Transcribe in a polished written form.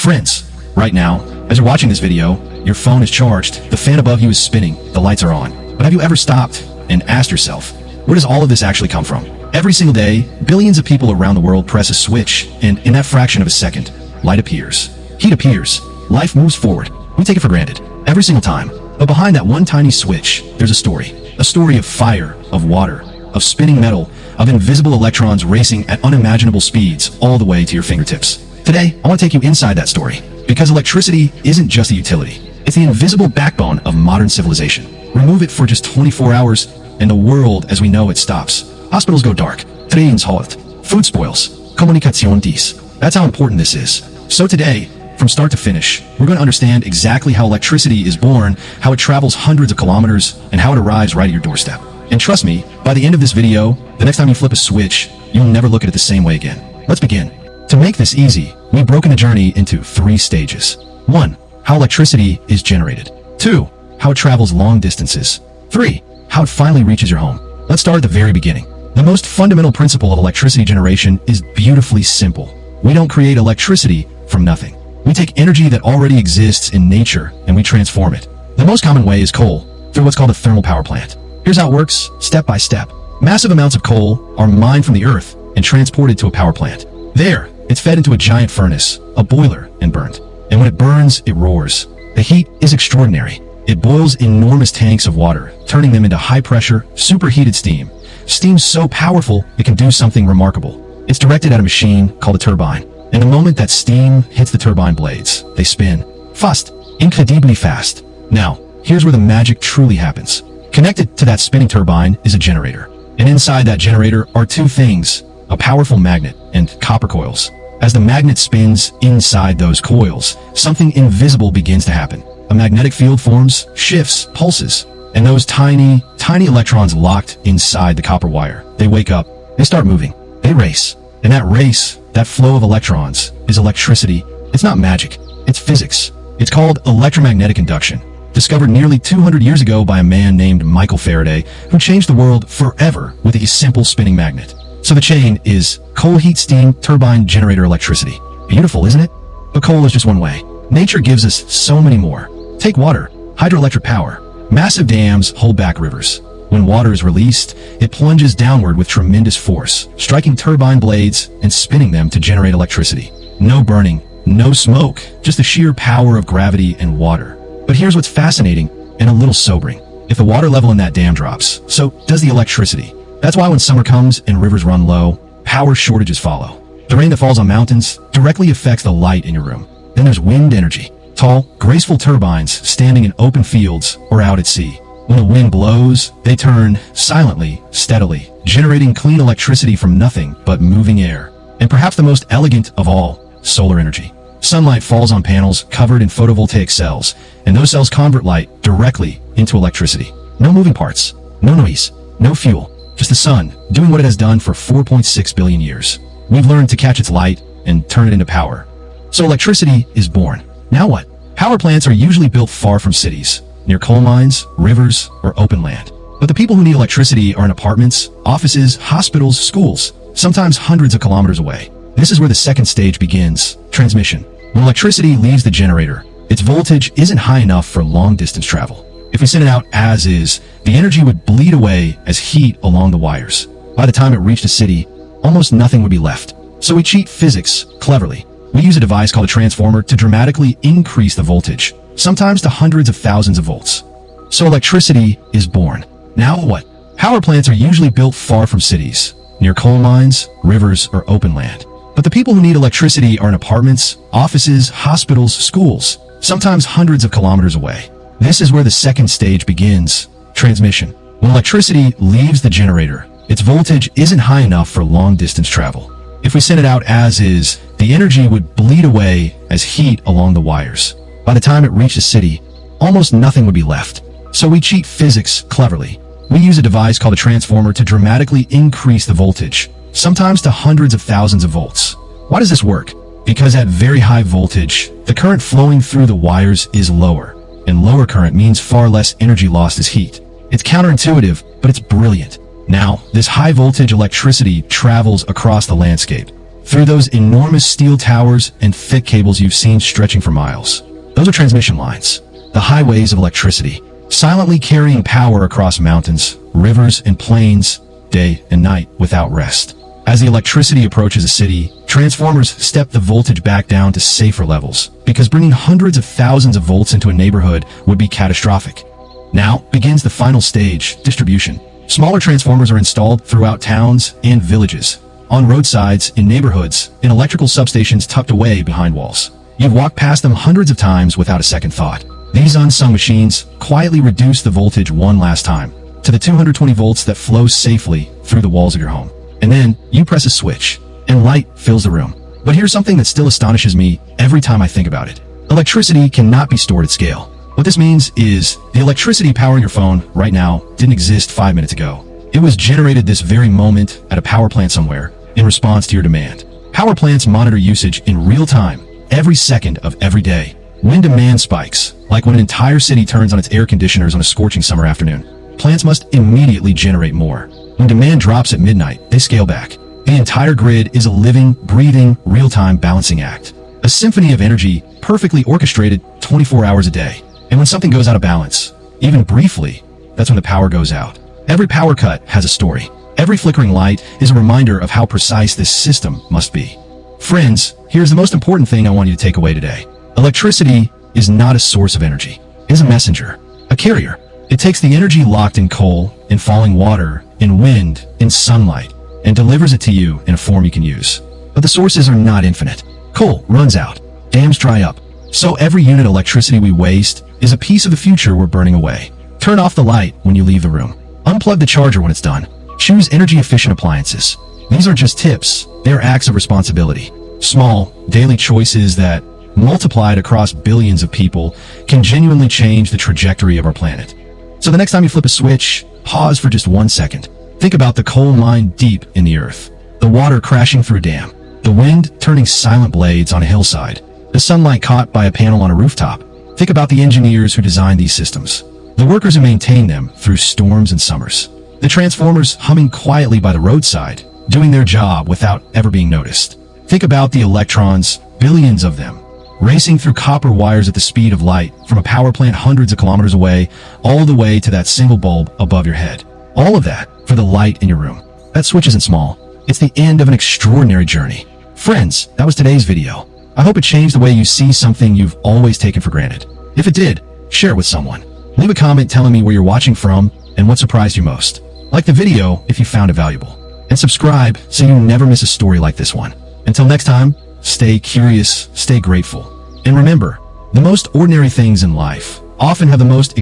Friends, right now, as you're watching this video, your phone is charged, the fan above you is spinning, the lights are on. But have you ever stopped and asked yourself, where does all of this actually come from? Every single day, billions of people around the world press a switch, and in that fraction of a second, light appears, heat appears, life moves forward. We take it for granted, every single time. But behind that one tiny switch, there's a story of fire, of water, of spinning metal, of invisible electrons racing at unimaginable speeds all the way to your fingertips. Today, I want to take you inside that story, because electricity isn't just a utility. It's the invisible backbone of modern civilization. Remove it for just 24 hours, and the world as we know it stops. Hospitals go dark, trains halt, food spoils, comunicación dis. That's how important this is. So today, from start to finish, we're going to understand exactly how electricity is born, how it travels hundreds of kilometers, and how it arrives right at your doorstep. And trust me, by the end of this video, the next time you flip a switch, you'll never look at it the same way again. Let's begin. To make this easy, we've broken the journey into 3 stages. 1. How electricity is generated. 2. How it travels long distances. 3. How it finally reaches your home. Let's start at the very beginning. The most fundamental principle of electricity generation is beautifully simple. We don't create electricity from nothing. We take energy that already exists in nature and we transform it. The most common way is coal, through what's called a thermal power plant. Here's how it works, step by step. Massive amounts of coal are mined from the earth and transported to a power plant. There, it's fed into a giant furnace, a boiler, and burned. And when it burns, it roars. The heat is extraordinary. It boils enormous tanks of water, turning them into high-pressure, superheated steam. Steam so powerful, it can do something remarkable. It's directed at a machine called a turbine. And the moment that steam hits the turbine blades, they spin. Fast. Incredibly fast. Now, here's where the magic truly happens. Connected to that spinning turbine is a generator. And inside that generator are 2 things, a powerful magnet and copper coils. As the magnet spins inside those coils, something invisible begins to happen. A magnetic field forms, shifts, pulses, and those tiny electrons locked inside the copper wire. They wake up, they start moving, they race. And that race, that flow of electrons, is electricity. It's not magic, it's physics. It's called electromagnetic induction, discovered nearly 200 years ago by a man named Michael Faraday, who changed the world forever with a simple spinning magnet. So the chain is coal, heat, steam, turbine, generator, electricity. Beautiful, isn't it? But coal is just one way. Nature gives us so many more. Take water, hydroelectric power. Massive dams hold back rivers. When water is released, it plunges downward with tremendous force, striking turbine blades and spinning them to generate electricity. No burning, no smoke, just the sheer power of gravity and water. But here's what's fascinating and a little sobering. If the water level in that dam drops, so does the electricity. That's why when summer comes and rivers run low, power shortages follow. The rain that falls on mountains directly affects the light in your room. Then there's wind energy. Tall, graceful turbines standing in open fields or out at sea. When the wind blows, they turn silently, steadily, generating clean electricity from nothing but moving air. And perhaps the most elegant of all, solar energy. Sunlight falls on panels covered in photovoltaic cells, and those cells convert light directly into electricity. No moving parts, no noise, no fuel. Just the sun, doing what it has done for 4.6 billion years. We've learned to catch its light and turn it into power. So electricity is born. Now what? Power plants are usually built far from cities, near coal mines, rivers, or open land. But the people who need electricity are in apartments, offices, hospitals, schools, sometimes hundreds of kilometers away. This is where the second stage begins, transmission. When electricity leaves the generator, its voltage isn't high enough for long-distance travel. If we send it out as is, the energy would bleed away as heat along the wires. By the time it reached a city, almost nothing would be left. So we cheat physics cleverly. We use a device called a transformer to dramatically increase the voltage, sometimes to hundreds of thousands of volts. So electricity is born. Now what? Power plants are usually built far from cities, near coal mines, rivers, or open land. But the people who need electricity are in apartments, offices, hospitals, schools, sometimes hundreds of kilometers away. This is where the second stage begins, transmission. When electricity leaves the generator, its voltage isn't high enough for long-distance travel. If we send it out as is, the energy would bleed away as heat along the wires. By the time it reached a city, almost nothing would be left. So we cheat physics cleverly. We use a device called a transformer to dramatically increase the voltage, sometimes to hundreds of thousands of volts. Why does this work? Because at very high voltage, the current flowing through the wires is lower, and lower current means far less energy lost as heat. It's counterintuitive, but it's brilliant. Now, this high voltage electricity travels across the landscape, through those enormous steel towers and thick cables you've seen stretching for miles. Those are transmission lines, the highways of electricity, silently carrying power across mountains, rivers, and plains, day and night without rest. As the electricity approaches a city, transformers step the voltage back down to safer levels, because bringing hundreds of thousands of volts into a neighborhood would be catastrophic. Now begins the final stage, distribution. Smaller transformers are installed throughout towns and villages, on roadsides, in neighborhoods, in electrical substations tucked away behind walls. You've walked past them hundreds of times without a second thought. These unsung machines quietly reduce the voltage one last time, to the 220 volts that flows safely through the walls of your home. And then you press a switch, and light fills the room. But here's something that still astonishes me every time I think about it. Electricity cannot be stored at scale. What this means is the electricity powering your phone right now didn't exist 5 minutes ago. It was generated this very moment at a power plant somewhere in response to your demand. Power plants monitor usage in real time, every second of every day. When demand spikes, like when an entire city turns on its air conditioners on a scorching summer afternoon, plants must immediately generate more. When demand drops at midnight, they scale back. The entire grid is a living, breathing, real-time balancing act. A symphony of energy, perfectly orchestrated 24 hours a day. And when something goes out of balance, even briefly, that's when the power goes out. Every power cut has a story. Every flickering light is a reminder of how precise this system must be. Friends, here's the most important thing I want you to take away today. Electricity is not a source of energy. It is a messenger, a carrier. It takes the energy locked in coal, in falling water, in wind, in sunlight, and delivers it to you in a form you can use. But the sources are not infinite. Coal runs out, dams dry up. So every unit of electricity we waste is a piece of the future we're burning away. Turn off the light when you leave the room. Unplug the charger when it's done. Choose energy-efficient appliances. These aren't just tips, they're acts of responsibility. Small, daily choices that, multiplied across billions of people, can genuinely change the trajectory of our planet. So the next time you flip a switch, pause for just 1 second. Think about the coal mine deep in the earth, the water crashing through a dam, the wind turning silent blades on a hillside, the sunlight caught by a panel on a rooftop. Think about the engineers who designed these systems, the workers who maintain them through storms and summers, the transformers humming quietly by the roadside, doing their job without ever being noticed. Think about the electrons, billions of them, racing through copper wires at the speed of light from a power plant hundreds of kilometers away, all the way to that single bulb above your head. All of that for the light in your room. That switch isn't small. It's the end of an extraordinary journey. Friends, that was today's video. I hope it changed the way you see something you've always taken for granted. If it did, share it with someone. Leave a comment telling me where you're watching from and what surprised you most. Like the video if you found it valuable. And subscribe so you never miss a story like this one. Until next time, stay curious, stay grateful. And remember, the most ordinary things in life often have the most